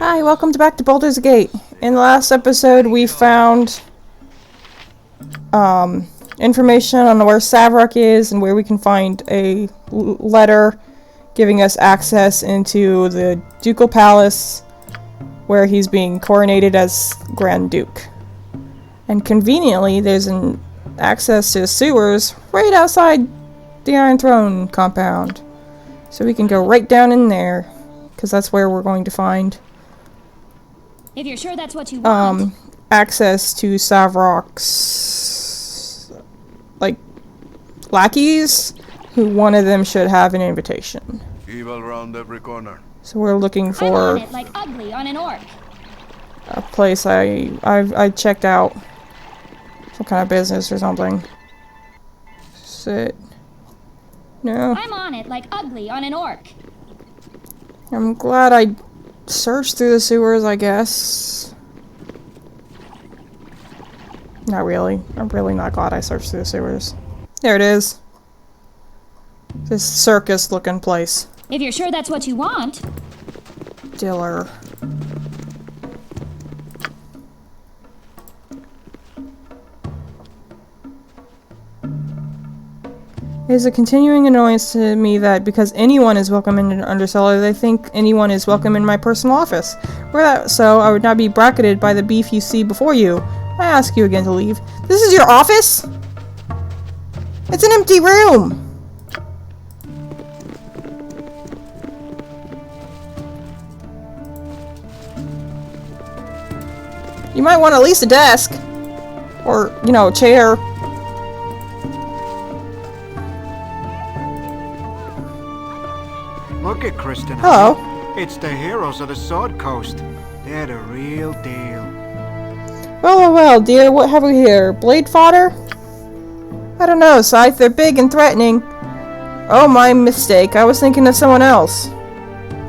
Hi, welcome back to Baldur's Gate. In the last episode, we found information on where Savrok is and where we can find a letter giving us access into the Ducal Palace, where he's being coronated as Grand Duke. And conveniently, there's an access to the sewers right outside the Iron Throne compound. So we can go right down in there, because that's where we're going to find if you're sure that's what you want. Access to Savrok's, like, lackeys, who one of them should have an invitation. Evil round every corner. So we're looking for I'm on it like ugly on an orc. a place I checked out. Some kind of business or something. Sit. No. I'm on it like ugly on an orc. I'm glad I searched through the sewers, I guess. Not really. I'm really not glad I searched through the sewers. There it is. This circus-looking place. If you're sure that's what you want. Diller. It is a continuing annoyance to me that because anyone is welcome in an undercellar, they think anyone is welcome in my personal office. Were that so, I would not be bracketed by the beef you see before you. I ask you again to leave. This is your office? It's an empty room! You might want at least a desk. Or, you know, a chair. Look at Kristen. Hello. It's the heroes of the Sword Coast. They're the real deal. Well, well, well, dear, what have we here? Blade fodder? I don't know, Scythe. They're big and threatening. Oh, my mistake. I was thinking of someone else.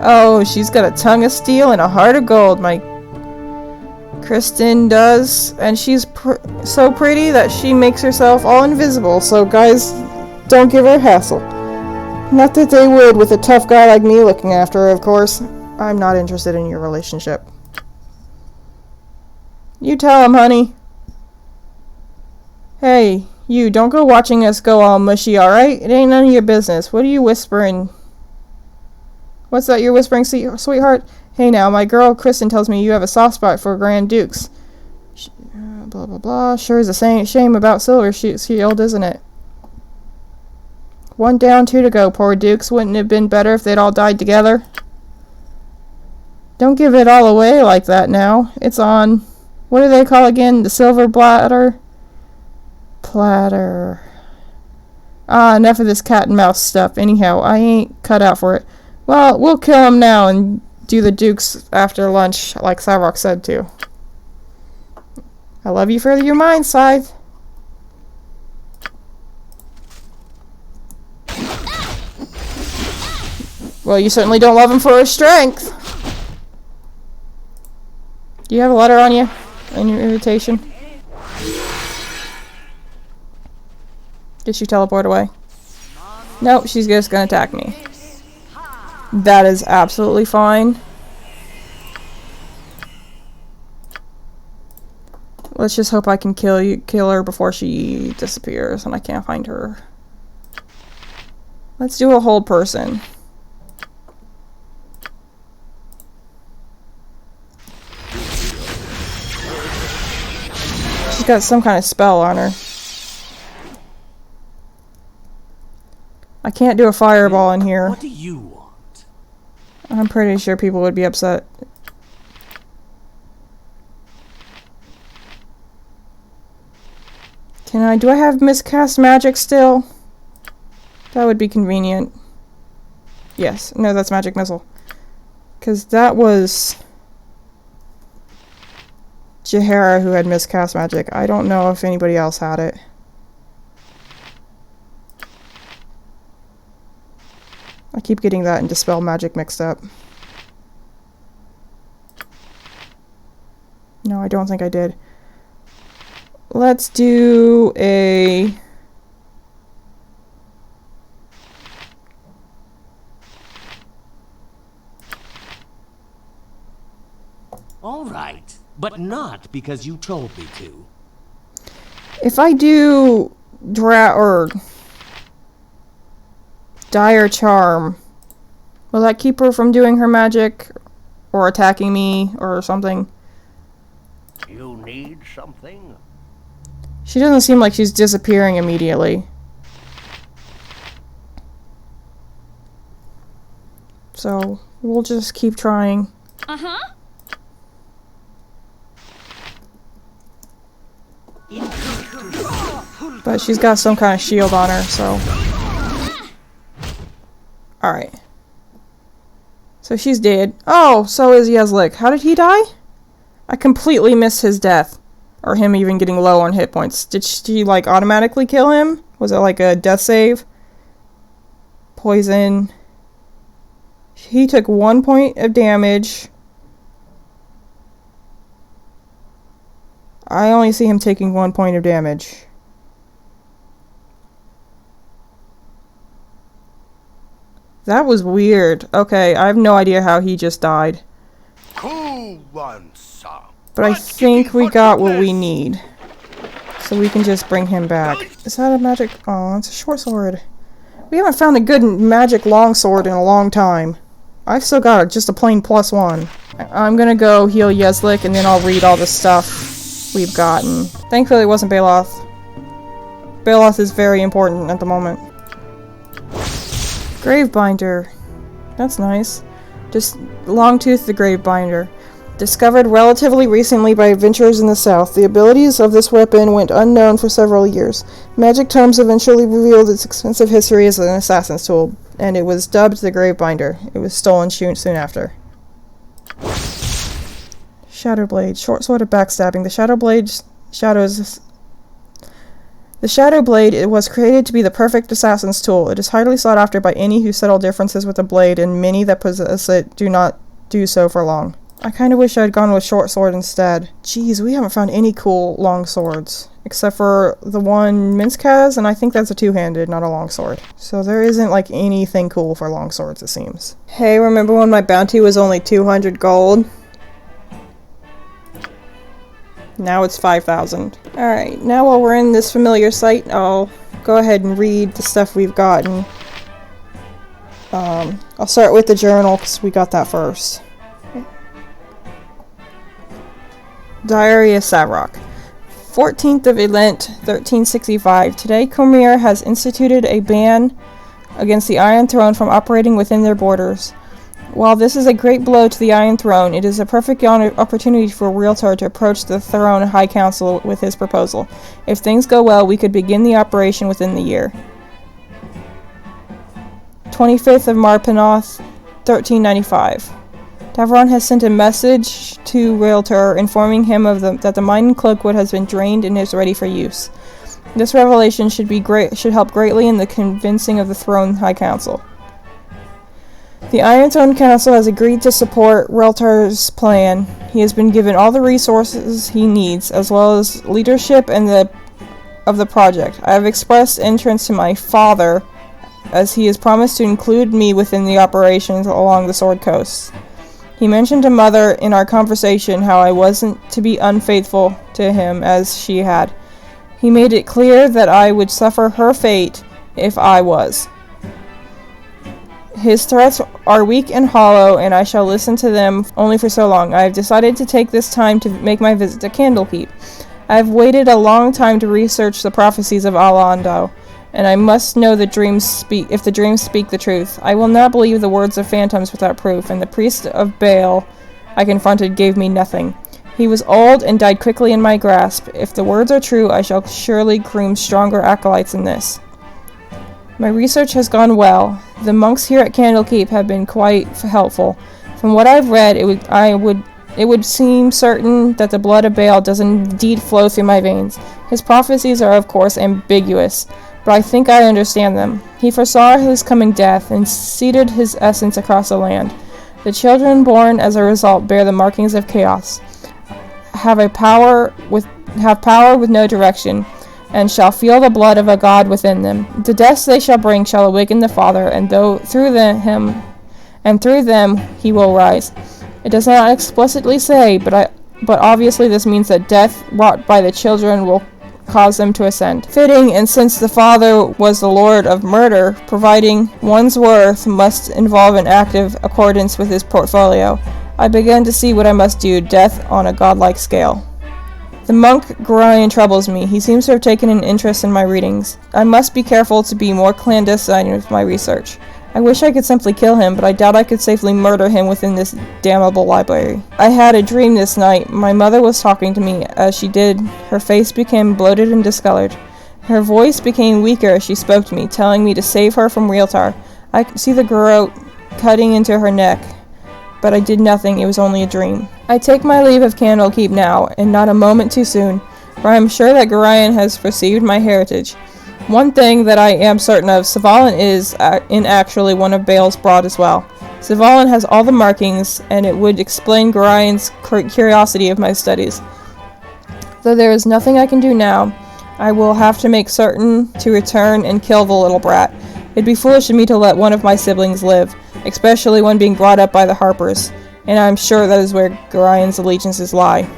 Oh, she's got a tongue of steel and a heart of gold, my Kristen does. And she's so pretty that she makes herself all invisible, so guys, don't give her a hassle. Not that they would with a tough guy like me looking after her, of course. I'm not interested in your relationship. You tell him, honey. Hey, you, don't go watching us go all mushy, alright? It ain't none of your business. What are you whispering? What's that you're whispering, sweetheart? Hey now, my girl Kristen tells me you have a soft spot for Grand Dukes. Blah, blah, blah. Sure is a shame about Silver Shield, isn't it? One down, two to go, poor Dukes. Wouldn't it have been better if they'd all died together? Don't give it all away like that now. It's on... What do they call again? The silver platter? Platter. Ah, enough of this cat and mouse stuff. Anyhow, I ain't cut out for it. Well, we'll kill him now and do the Dukes after lunch, like Savrok said to. I love you for your mind, Scythe. Well, you certainly don't love him for his strength. Do you have a letter on you? In your invitation? Did she teleport away? Nope, she's just gonna attack me. That is absolutely fine. Let's just hope I can kill her before she disappears and I can't find her. Let's do a whole person. She's got some kind of spell on her. I can't do a fireball in here. What do you want? I'm pretty sure people would be upset. Do I have miscast magic still? That would be convenient. Yes, no, that's magic missile. Because that was Jahara who had miscast magic. I don't know if anybody else had it. I keep getting that and dispel magic mixed up. No, I don't think I did. Let's do a... All right, but not because you told me to. If I do dire charm, will that keep her from doing her magic or attacking me or something? You need something? She doesn't seem like she's disappearing immediately. So, we'll just keep trying. Uh-huh. But she's got some kind of shield on her, so... Alright. So she's dead. Oh, so is Yeslik. How did he die? I completely missed his death. Or him even getting low on hit points. Did she, like, automatically kill him? Was it like a death save? Poison. He took 1 point of damage. I only see him taking 1 point of damage. That was weird. Okay, I have no idea how he just died. Cool one, sir. But I think we got what we need. So we can just bring him back. Is that a magic? Oh, it's a short sword. We haven't found a good magic longsword in a long time. I've still got just a plain +1. I'm gonna go heal Yeslik and then I'll read all the stuff we've gotten. Thankfully it wasn't Baloth. Baloth is very important at the moment. Gravebinder. That's nice. Just Longtooth the Gravebinder. Discovered relatively recently by adventurers in the south, the abilities of this weapon went unknown for several years. Magic tomes eventually revealed its expensive history as an assassin's tool, and it was dubbed the Gravebinder. It was stolen soon after. Shadowblade. Short sword of backstabbing. The Shadowblade it was created to be the perfect assassin's tool. It is highly sought after by any who settle differences with the blade, and many that possess it do not do so for long. I kind of wish I had gone with short sword instead. Jeez, we haven't found any cool long swords. Except for the one Minsk has, and I think that's a two-handed, not a long sword. So there isn't, like, anything cool for long swords, it seems. Hey, remember when my bounty was only 200 gold? Now it's 5,000. Alright, now while we're in this familiar site, I'll go ahead and read the stuff we've gotten. I'll start with the journal, because we got that first. Diary of Savrok. 14th of Elent, 1365. Today, Cormyr has instituted a ban against the Iron Throne from operating within their borders. While this is a great blow to the Iron Throne, it is a perfect opportunity for a realtor to approach the Throne High Council with his proposal. If things go well, we could begin the operation within the year. 25th of Marpanoth, 1395. Davron has sent a message to Realtor informing him of that the mine in Cloakwood has been drained and is ready for use. This revelation should help greatly in the convincing of the Throne High Council. The Iron Throne Council has agreed to support Realtor's plan. He has been given all the resources he needs, as well as leadership of the project. I have expressed interest to my father, as he has promised to include me within the operations along the Sword Coast. He mentioned to Mother in our conversation how I wasn't to be unfaithful to him as she had. He made it clear that I would suffer her fate if I was. His threats are weak and hollow, and I shall listen to them only for so long. I have decided to take this time to make my visit to Candlekeep. I have waited a long time to research the prophecies of Alando, and I must know if the dreams speak the truth. I will not believe the words of phantoms without proof, and the priest of Baal I confronted gave me nothing. He was old and died quickly in my grasp. If the words are true, I shall surely groom stronger acolytes than this. My research has gone well. The monks here at Candlekeep have been quite helpful. From what I've read, it would seem certain that the blood of Baal does indeed flow through my veins. His prophecies are, of course, ambiguous, but I think I understand them. He foresaw his coming death and seeded his essence across the land. The children born as a result bear the markings of chaos, have power with no direction, and shall feel the blood of a god within them. The deaths they shall bring shall awaken the Father, and through them he will rise. It does not explicitly say, but obviously this means that death wrought by the children will cause them to ascend. Fitting, and since the father was the lord of murder, providing one's worth must involve an active accordance with his portfolio. I began to see what I must do, death on a godlike scale. The monk Gorion troubles me. He seems to have taken an interest in my readings. I must be careful to be more clandestine with my research. I wish I could simply kill him, but I doubt I could safely murder him within this damnable library. I had a dream this night. My mother was talking to me. As she did, her face became bloated and discolored. Her voice became weaker as she spoke to me, telling me to save her from Realtar. I could see the garrote cutting into her neck, but I did nothing. It was only a dream. I take my leave of Candlekeep now, and not a moment too soon, for I am sure that Gorion has perceived my heritage. One thing that I am certain of, Svalin is actually one of Bale's brood as well. Svalin has all the markings, and it would explain Gorion's curiosity of my studies. Though there is nothing I can do now, I will have to make certain to return and kill the little brat. It'd be foolish of me to let one of my siblings live, especially one being brought up by the Harpers, and I'm sure that is where Gorion's allegiances lie.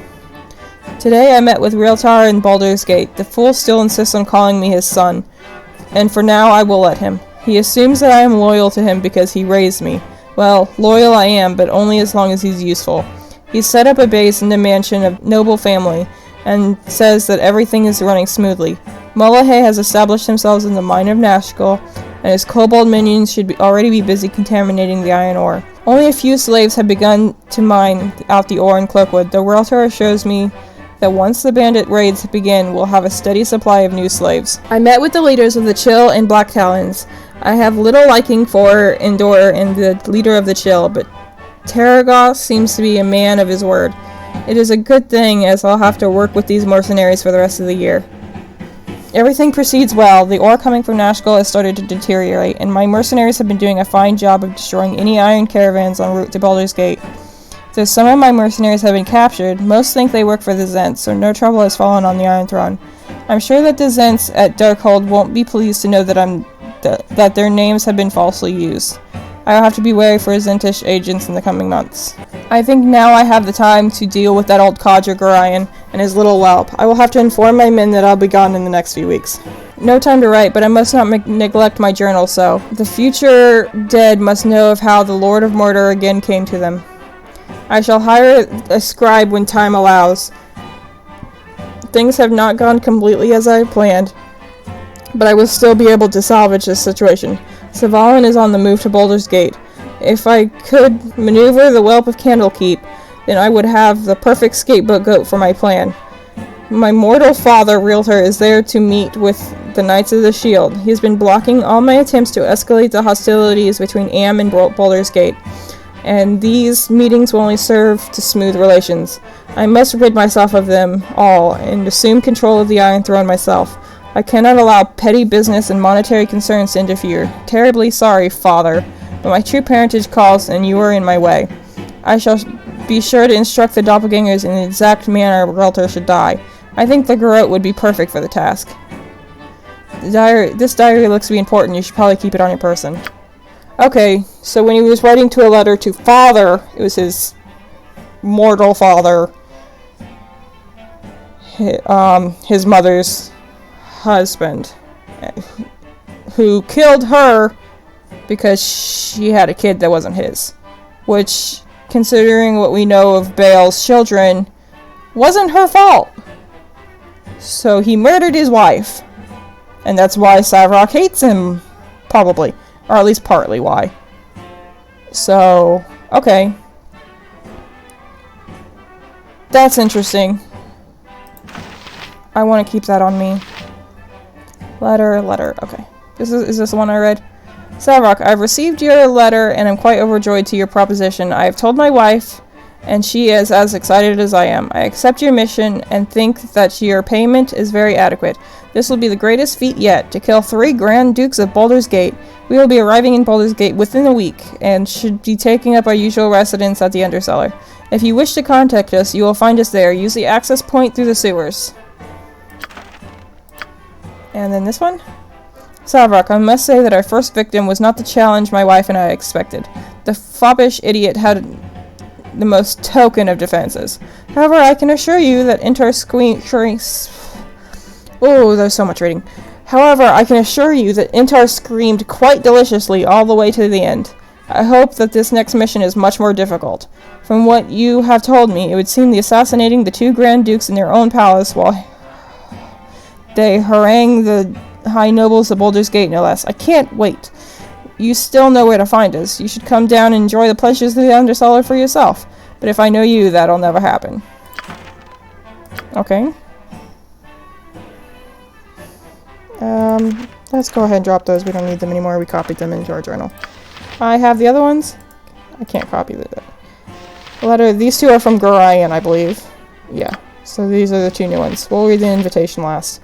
Today I met with Realtar in Baldur's Gate. The fool still insists on calling me his son, and for now I will let him. He assumes that I am loyal to him because he raised me. Well, loyal I am, but only as long as he's useful. He's set up a base in the mansion of noble family, and says that everything is running smoothly. Mullahay has established themselves in the mine of Nashkel, and his kobold minions should already be busy contaminating the iron ore. Only a few slaves have begun to mine out the ore in Cloakwood, though Realtar assures me that once the bandit raids begin, we'll have a steady supply of new slaves. I met with the leaders of the Chill and Black Talons. I have little liking for Endor and the leader of the Chill, but Terragos seems to be a man of his word. It is a good thing, as I'll have to work with these mercenaries for the rest of the year. Everything proceeds well. The ore coming from Nashkel has started to deteriorate, and my mercenaries have been doing a fine job of destroying any iron caravans en route to Baldur's Gate. Though some of my mercenaries have been captured, most think they work for the Zents, so no trouble has fallen on the Iron Throne. I'm sure that the Zents at Darkhold won't be pleased to know that their names have been falsely used. I will have to be wary for Zentish agents in the coming months. I think now I have the time to deal with that old codger Gorion and his little whelp. I will have to inform my men that I'll be gone in the next few weeks. No time to write, but I must not neglect my journal, so the future dead must know of how the Lord of Mordor again came to them. I shall hire a scribe when time allows. Things have not gone completely as I planned, but I will still be able to salvage this situation. Svalin is on the move to Baldur's Gate. If I could maneuver the Whelp of Candlekeep, then I would have the perfect scapegoat for my plan. My mortal father, Realtar, is there to meet with the Knights of the Shield. He has been blocking all my attempts to escalate the hostilities between Am and Baldur's Gate, and these meetings will only serve to smooth relations. I must rid myself of them all, and assume control of the Iron Throne myself. I cannot allow petty business and monetary concerns to interfere. Terribly sorry, Father, but my true parentage calls, and you are in my way. I shall be sure to instruct the doppelgangers in the exact manner Realtar should die. I think the garrote would be perfect for the task. This diary looks to be important. You should probably keep it on your person. Okay, so when he was writing to a letter to Father, it was his mortal father, his mother's husband, who killed her because she had a kid that wasn't his, which, considering what we know of Bale's children, wasn't her fault. So he murdered his wife, and that's why Savrock hates him, probably. Or at least partly why. So, okay. That's interesting. I want to keep that on me. Letter, okay. Is this the one I read? Savrock, I've received your letter and am quite overjoyed to your proposition. I have told my wife, and she is as excited as I am. I accept your mission and think that your payment is very adequate. This will be the greatest feat yet, to kill 3 Grand Dukes of Baldur's Gate. We will be arriving in Baldur's Gate within a week, and should be taking up our usual residence at the Undercellar. If you wish to contact us, you will find us there. Use the access point through the sewers. And then this one? Savrock, I must say that our first victim was not the challenge my wife and I expected. The foppish idiot had the most token of defenses. However, I can assure you that Oh, there's so much reading. However, I can assure you that Intar screamed quite deliciously all the way to the end. I hope that this next mission is much more difficult. From what you have told me, it would seem the assassinating the two Grand Dukes in their own palace while they harangue the High Nobles of Baldur's Gate, no less. I can't wait. You still know where to find us. You should come down and enjoy the pleasures of the Undercellar for yourself. But if I know you, that'll never happen. Okay. Let's go ahead and drop those. We don't need them anymore. We copied them into our journal. I have the other ones. I can't copy the letter. These two are from Gorion, I believe. Yeah. So these are the two new ones. We'll read the invitation last.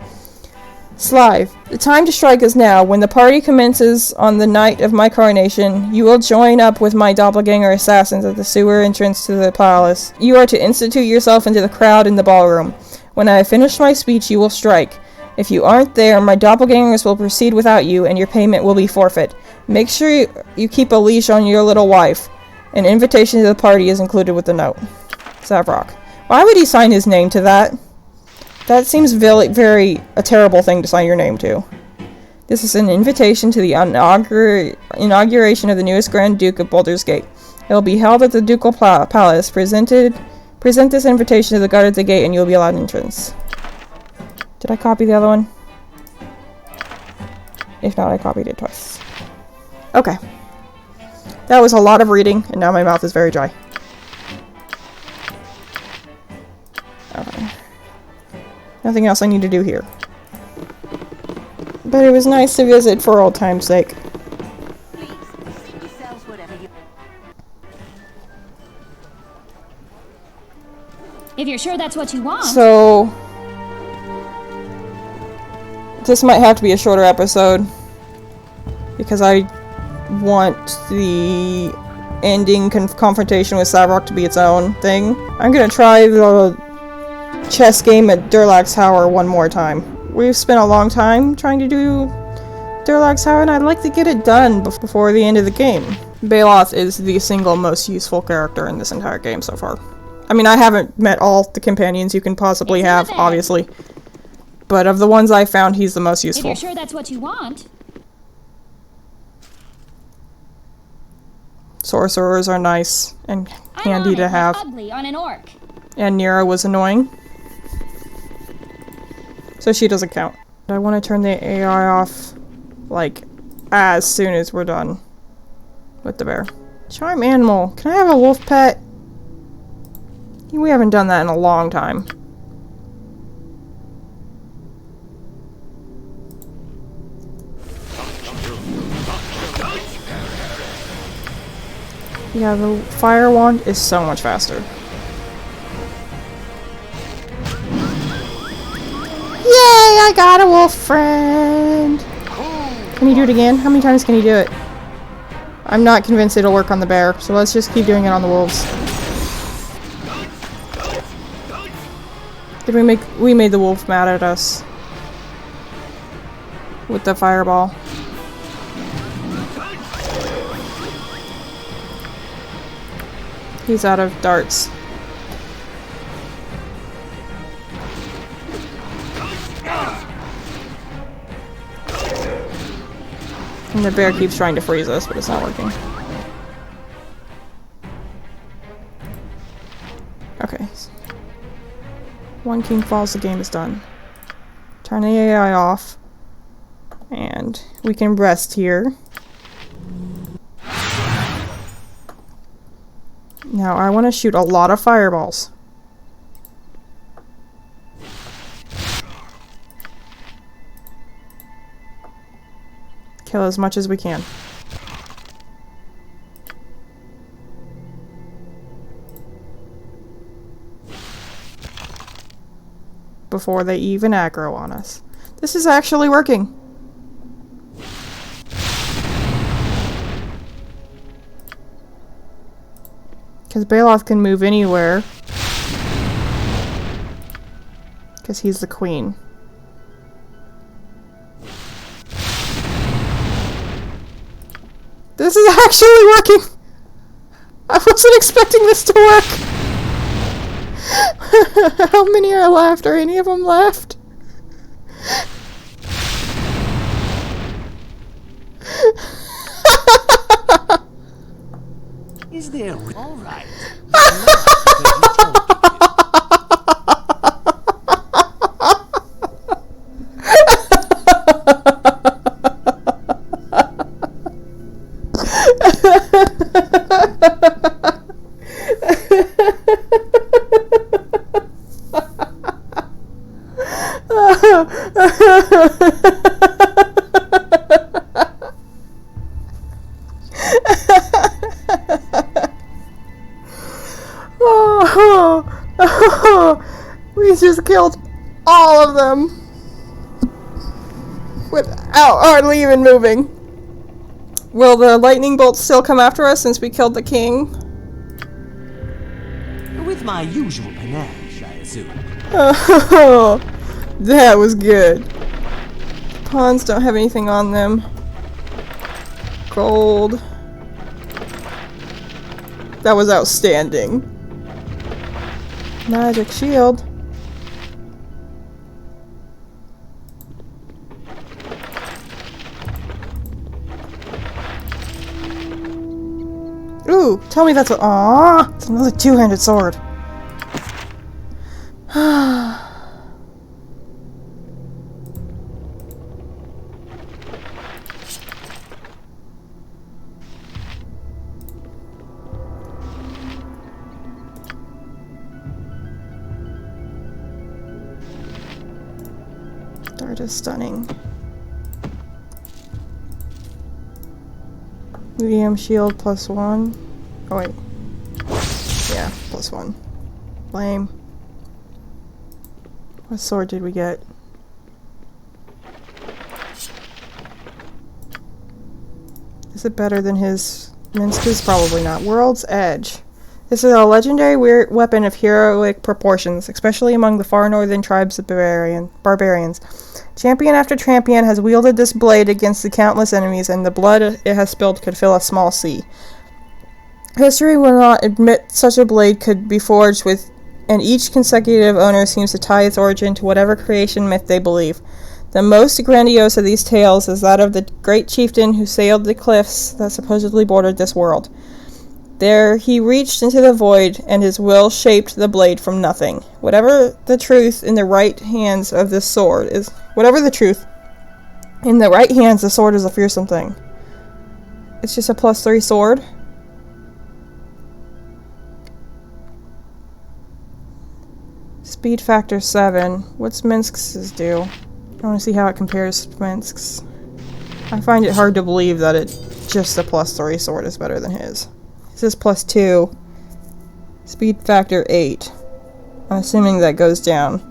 Slive, the time to strike is now. When the party commences on the night of my coronation, you will join up with my doppelganger assassins at the sewer entrance to the palace. You are to institute yourself into the crowd in the ballroom. When I have finished my speech, you will strike. If you aren't there, my doppelgangers will proceed without you, and your payment will be forfeit. Make sure you keep a leash on your little wife. An invitation to the party is included with the note. Zavrok. Why would he sign his name to that? That seems very a terrible thing to sign your name to. This is an invitation to the inauguration of the newest Grand Duke of Baldur's Gate. It will be held at the Ducal Palace. Present this invitation to the guard at the gate, and you will be allowed entrance. Did I copy the other one? If not, I copied it twice. Okay. That was a lot of reading, and now my mouth is very dry. Okay. Nothing else I need to do here. But it was nice to visit for old time's sake. If you're sure that's what you want. So this might have to be a shorter episode because I want the ending confrontation with Savrok to be its own thing. I'm gonna try the chess game at Durlag's Tower one more time. We've spent a long time trying to do Durlag's Tower, and I'd like to get it done before the end of the game. Baloth is the single most useful character in this entire game so far. I mean, I haven't met all the companions you can possibly have, obviously. But of the ones I found, he's the most useful. If you're sure that's what you want. Sorcerers are nice and handy to have. Ugly on an orc. And Nira was annoying. So she doesn't count. I want to turn the AI off, like, as soon as we're done with the bear. Charm animal. Can I have a wolf pet? We haven't done that in a long time. Yeah, the fire wand is so much faster. Yay, I got a wolf friend! Can he do it again? How many times can he do it? I'm not convinced it'll work on the bear, so let's just keep doing it on the wolves. Did we made the wolf mad at us with the fireball. He's out of darts. And the bear keeps trying to freeze us, but it's not working. Okay. One king falls, the game is done. Turn the AI off. And we can rest here. Now I want to shoot a lot of fireballs. Kill as much as we can. Before they even aggro on us. This is actually working. Because Baloth can move anywhere. Because he's the queen. This is actually working! I wasn't expecting this to work. How many are left? Are any of them left? Is there... All right. We just killed all of them without hardly even moving. Will the lightning bolts still come after us since we killed the king? With my usual panache, I assume. Oh, that was good. Pawns don't have anything on them. Gold. That was outstanding. Magic shield. Ooh, tell me that's a— aww! It's another two-handed sword. Dart is stunning. Medium shield +1. Oh wait. Yeah, +1. Lame. What sword did we get? Is it better than his Minska's? Probably not. World's Edge. This is a legendary weapon of heroic proportions, especially among the far northern tribes of barbarians. Champion after champion has wielded this blade against the countless enemies, and the blood it has spilled could fill a small sea. History will not admit such a blade could be forged with, and each consecutive owner seems to tie its origin to whatever creation myth they believe. The most grandiose of these tales is that of the great chieftain who sailed the cliffs that supposedly bordered this world. There he reached into the void, and his will shaped the blade from nothing. Whatever the truth in the right hands, the sword is a fearsome thing. It's just a +3 sword. Speed factor 7. What's Minsk's do? I want to see how it compares to Minsk's. I find it hard to believe that just a +3 sword is better than his. His is +2. Speed factor 8. I'm assuming that goes down.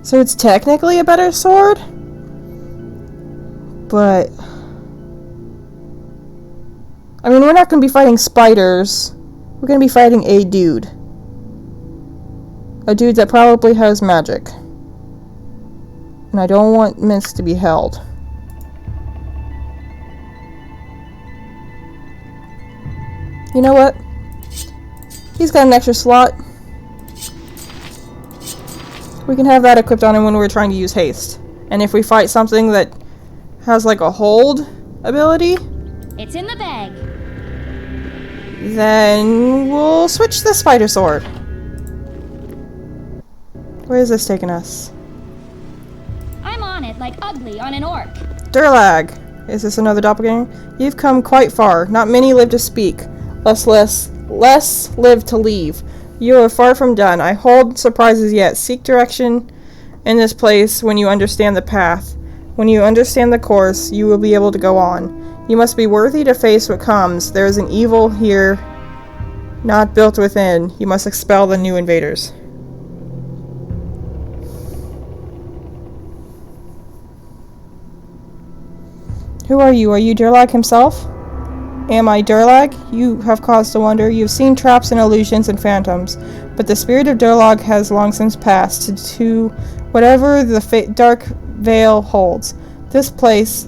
So it's technically a better sword? But I mean, we're not going to be fighting spiders. We're going to be fighting a dude. A dude that probably has magic. And I don't want Minsk to be held. You know what? He's got an extra slot. We can have that equipped on him when we're trying to use haste. And if we fight something that has like a hold ability, It's in the bag. then we'll switch the spider sword. Where is this taking us? I'm on it like ugly on an orc. Durlag! Is this another doppelganger? You've come quite far. Not many live to speak. Less live to leave. You are far from done. I hold surprises yet. Seek direction in this place when you understand the path. When you understand the course, you will be able to go on. You must be worthy to face what comes. There is an evil here, not built within. You must expel the new invaders. Who are you? Are you Durlag himself? Am I Durlag? You have cause to wonder. You've seen traps and illusions and phantoms, but the spirit of Durlag has long since passed to whatever the dark veil holds. This place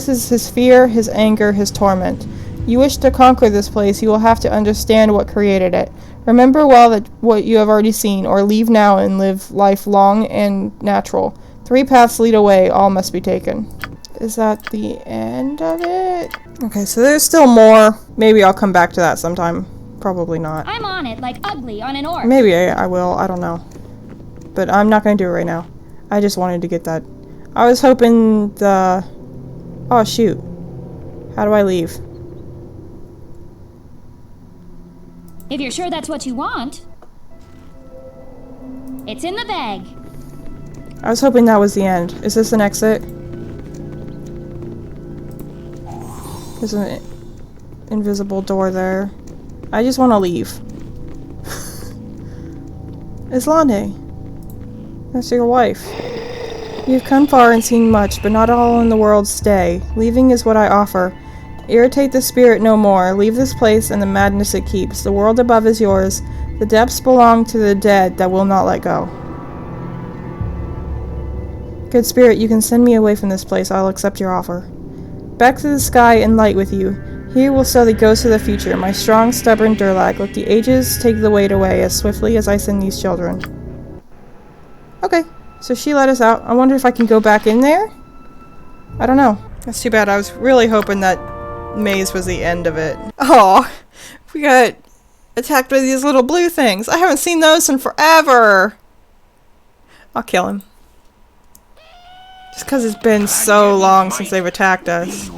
is his fear, his anger, his torment. You wish to conquer this place, you will have to understand what created it. Remember well that what you have already seen, or leave now and live life long and natural. 3 paths lead away, all must be taken. Is that the end of it? Okay, so there's still more. Maybe I'll come back to that sometime. Probably not. I'm on it like ugly on an orc. Maybe I will, I don't know. But I'm not gonna do it right now. I just wanted to get that. I was hoping the... Oh shoot. How do I leave? If you're sure that's what you want, it's in the bag. I was hoping that was the end. Is this an exit? There's an invisible door there. I just want to leave. Islande. That's your wife. You've come far and seen much, but not all in the world stay. Leaving is what I offer. Irritate the spirit no more. Leave this place and the madness it keeps. The world above is yours. The depths belong to the dead that will not let go. Good spirit, you can send me away from this place. I'll accept your offer. Back to the sky and light with you. Here will sow the ghosts of the future. My strong, stubborn Durlag. Let the ages take the weight away as swiftly as I send these children. Okay, so she let us out. I wonder if I can go back in there? I don't know. That's too bad. I was really hoping that maze was the end of it. Oh, we got attacked by these little blue things. I haven't seen those in forever. I'll kill him. Just because it's been so long since they've attacked us.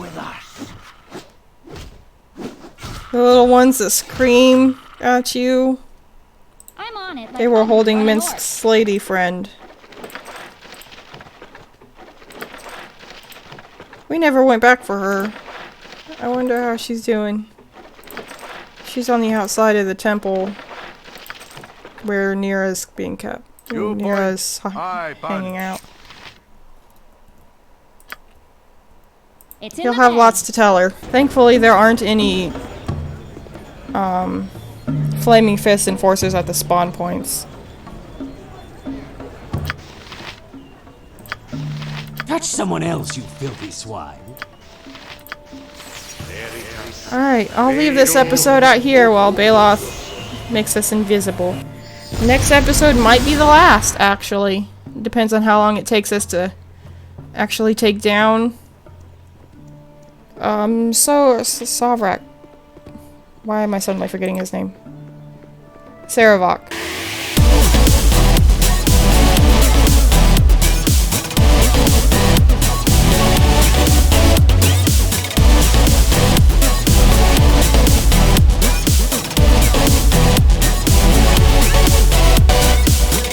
The little ones that scream at you. I'm on it. Like They were holding on an Minsk's orc. lady friend. We never went back for her. I wonder how she's doing. She's on the outside of the temple where Nira's being kept. Nira's hanging out. It's in You'll the have bag. lots to tell her. Thankfully, there aren't any flaming fist enforcers at the spawn points. Touch someone else, you filthy swine. Alright, I'll leave this episode out here while Baloth makes us invisible. Next episode might be the last, actually. Depends on how long it takes us to actually take down Savrak. Why am I suddenly forgetting his name? Saravok.